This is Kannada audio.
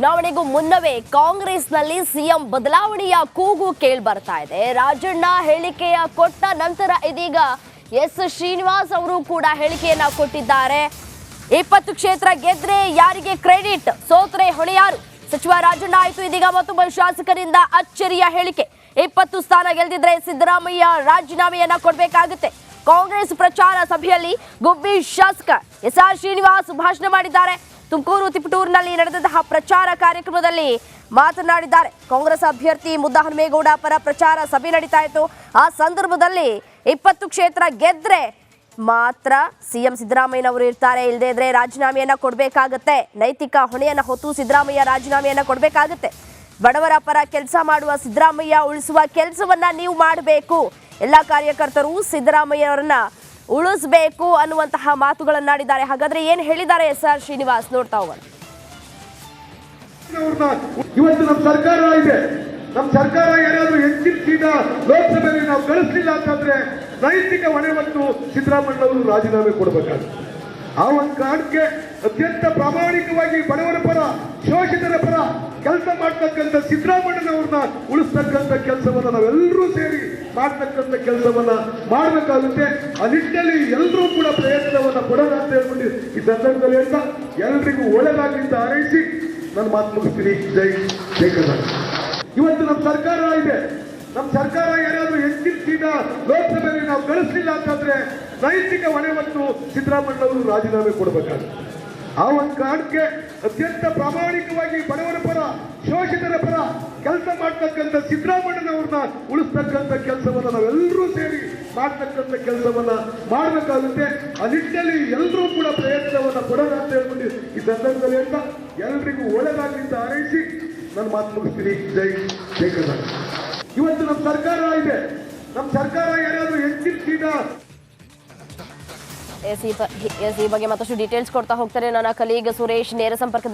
ಚುನಾವಣೆಗೂ ಮುನ್ನವೇ ಕಾಂಗ್ರೆಸ್ನಲ್ಲಿ ಸಿಎಂ ಬದಲಾವಣೆಯ ಕೂಗು ಕೇಳಿ ಬರ್ತಾ ಇದೆ. ರಾಜಣ್ಣ ಹೇಳಿಕೆಯ ಕೊಟ್ಟ ನಂತರ ಇದೀಗ ಎಸ್ ಶ್ರೀನಿವಾಸ್ ಅವರು ಕೂಡ ಹೇಳಿಕೆಯನ್ನ ಕೊಟ್ಟಿದ್ದಾರೆ. 20 ಕ್ಷೇತ್ರ ಗೆದ್ರೆ ಯಾರಿಗೆ ಕ್ರೆಡಿಟ್, ಸೋತ್ರೆ ಹೊಣೆ ಯಾರು? ಸಚಿವ ರಾಜಣ್ಣ ಆಯ್ತು. ಇದೀಗ ಮತ್ತೊಬ್ಬ ಶಾಸಕರಿಂದ ಅಚ್ಚರಿಯ ಹೇಳಿಕೆ. 20 ಸ್ಥಾನ ಗೆಲ್ದಿದ್ರೆ ಸಿದ್ದರಾಮಯ್ಯ ರಾಜೀನಾಮೆಯನ್ನ ಕೊಡಬೇಕಾಗುತ್ತೆ. ಕಾಂಗ್ರೆಸ್ ಪ್ರಚಾರ ಸಭೆಯಲ್ಲಿ ಗುಬ್ಬಿ ಶಾಸಕ ಎಸ್ಆರ್ ಶ್ರೀನಿವಾಸ್ ಭಾಷಣ ಮಾಡಿದ್ದಾರೆ. ತುಮಕೂರು ತಿಪಟೂರಿನಲ್ಲಿ ನಡೆದಂತಹ ಪ್ರಚಾರ ಕಾರ್ಯಕ್ರಮದಲ್ಲಿ ಮಾತನಾಡಿದ್ದಾರೆ. ಕಾಂಗ್ರೆಸ್ ಅಭ್ಯರ್ಥಿ ಮುದ್ದಹನುಮೇಗೌಡ ಪರ ಪ್ರಚಾರ ಸಭೆ ನಡೀತಾ ಇತ್ತು. ಆ ಸಂದರ್ಭದಲ್ಲಿ 20 ಕ್ಷೇತ್ರ ಗೆದ್ರೆ ಮಾತ್ರ ಸಿಎಂ ಸಿದ್ದರಾಮಯ್ಯನವರು ಇರ್ತಾರೆ, ಇಲ್ಲದೇ ಇದ್ರೆ ರಾಜೀನಾಮೆಯನ್ನ ಕೊಡಬೇಕಾಗತ್ತೆ. ನೈತಿಕ ಹೊಣೆಯನ್ನ ಹೊತ್ತು ಸಿದ್ದರಾಮಯ್ಯ ರಾಜೀನಾಮೆಯನ್ನ ಕೊಡಬೇಕಾಗತ್ತೆ. ಬಡವರ ಪರ ಕೆಲಸ ಮಾಡುವ ಸಿದ್ದರಾಮಯ್ಯ ಉಳಿಸುವ ಕೆಲಸವನ್ನ ನೀವು ಮಾಡಬೇಕು. ಎಲ್ಲ ಕಾರ್ಯಕರ್ತರು ಸಿದ್ದರಾಮಯ್ಯವರನ್ನ ಉಳಿಸಬೇಕು ಅನ್ನುವಂತಹ ಮಾತುಗಳನ್ನಾಡಿದ್ದಾರೆ. ಹಾಗಾದ್ರೆ ಏನ್ ಹೇಳಿದ್ದಾರೆ ಎಸ್ಆರ್ ಶ್ರೀನಿವಾಸ್ ನೋಡ್ತಾ ಹೋಗೋಣ. ಇವತ್ತು ನಮ್ಮ ಸರ್ಕಾರ ಇದೆ. ನಮ್ಮ ಸರ್ಕಾರ ಏನಾದ್ರೂ ಹೆಚ್ಚಿನ ಸೀಟ ಲೋಕಸಭೆಯಲ್ಲಿ ನಾವು ಗಳಿಸಲಿಲ್ಲ ಅಂತಂದ್ರೆ ನೈತಿಕ ಹೊಣೆ ಮತ್ತು ಸಿದ್ದರಾಮಯ್ಯನವರು ರಾಜೀನಾಮೆ ಕೊಡಬೇಕಾಗುತ್ತೆ. ಆ ಒಂದು ಕಾರಣಕ್ಕೆ ಅತ್ಯಂತ ಪ್ರಾಮಾಣಿಕವಾಗಿ ಬಡವರ ಪರ, ಶೋಷಿತರ ಪರ ಕೆಲಸ ಮಾಡ್ತಕ್ಕಂಥ ಸಿದ್ದರಾಮಯ್ಯನವ್ರನ್ನ ಉಳಿಸ್ತಕ್ಕಂಥ ಕೆಲಸವನ್ನ ನಾವೆಲ್ಲರೂ ಸೇರಿ ಮಾಡ್ತಕ್ಕಂಥ ಕೆಲಸವನ್ನ ಮಾಡಬೇಕಾಗುತ್ತೆ. ಆ ನಿಟ್ಟಿನಲ್ಲಿ ಎಲ್ಲರೂ ಕೂಡ ಪ್ರಯತ್ನವನ್ನ ಪಡೋಣ ಅಂತ ಹೇಳ್ಕೊಂಡು ಈ ಸಂದರ್ಭದಲ್ಲಿ ಹೇಳ್ತಾ ಎಲ್ರಿಗೂ ಒಳ್ಳೆದಾಗಲಿಂದ ಹಾರೈಸಿ ನನ್ನ ಮಾತು ಮುಗಿಸ್ತೀನಿ. ಜೈ ಕರ್ನಾಟಕ. ಇವತ್ತು ನಮ್ಮ ಸರ್ಕಾರ ಇದೆ. ನಮ್ಮ ಸರ್ಕಾರ ಏನಾದ್ರೂ ಹೆಚ್ಚಿನ ಸೀಟ ಲೋಕಸಭೆಯಲ್ಲಿ ನಾವು ಗಳಿಸಲಿಲ್ಲ ಅಂತಂದ್ರೆ ನೈತಿಕ ಹೊಣೆ ಮತ್ತು ಸಿದ್ದರಾಮಯ್ಯನವರು ರಾಜೀನಾಮೆ ಕೊಡಬೇಕಾಗುತ್ತೆ. ಆ ಒಂದು ಕಾರಣಕ್ಕೆ ಅತ್ಯಂತ ಪ್ರಾಮಾಣಿಕವಾಗಿ ಬಡವರ ಪರ, ಶೋಷಿತರ ಪರ ಕೆಲಸ ಮಾಡ್ತಕ್ಕಂಥ ಸಿದ್ದರಾಮಯ್ಯನವ್ರನ್ನ ಉಳಿಸ್ತಕ್ಕಂಥ ಕೆಲಸವನ್ನ ನಾವೆಲ್ಲರೂ ಸೇರಿ ಮಾಡ್ತಕ್ಕಂಥ ಕೆಲಸವನ್ನ ಮಾಡಬೇಕಾಗುತ್ತೆ. ಆ ನಿಟ್ಟಿನಲ್ಲಿ ಎಲ್ಲರೂ ಕೂಡ ಪ್ರಯತ್ನವನ್ನ ಪಡೋಣ ಅಂತ ಹೇಳ್ಕೊಂಡು ಈ ಸಂದರ್ಭದಲ್ಲಿ ಹೇಳ್ತಾ ಎಲ್ರಿಗೂ ಒಳ್ಳೆದಾಗಲಿಂದ ಹಾರೈಸಿ ನನ್ನ ಮಾತು ಮುಗಿಸ್ತೀನಿ. ಜೈ ಕರ್ನಾಟಕ. ಇವತ್ತು ನಮ್ಮ ಸರ್ಕಾರ ಇದೆ. ನಮ್ಮ ಸರ್ಕಾರ ಏನಾದ್ರೂ ಹೆಚ್ಚಿನ ಸೀಟ ಈ ಬಗ್ಗೆ ಮತ್ತಷ್ಟು ಡೀಟೇಲ್ಸ್ ಕೊಡ್ತಾ ಹೋಗ್ತಾರೆ ನನ್ನ ಕಲೀಗ್ ಸುರೇಶ್ ನೇರ ಸಂಪರ್ಕ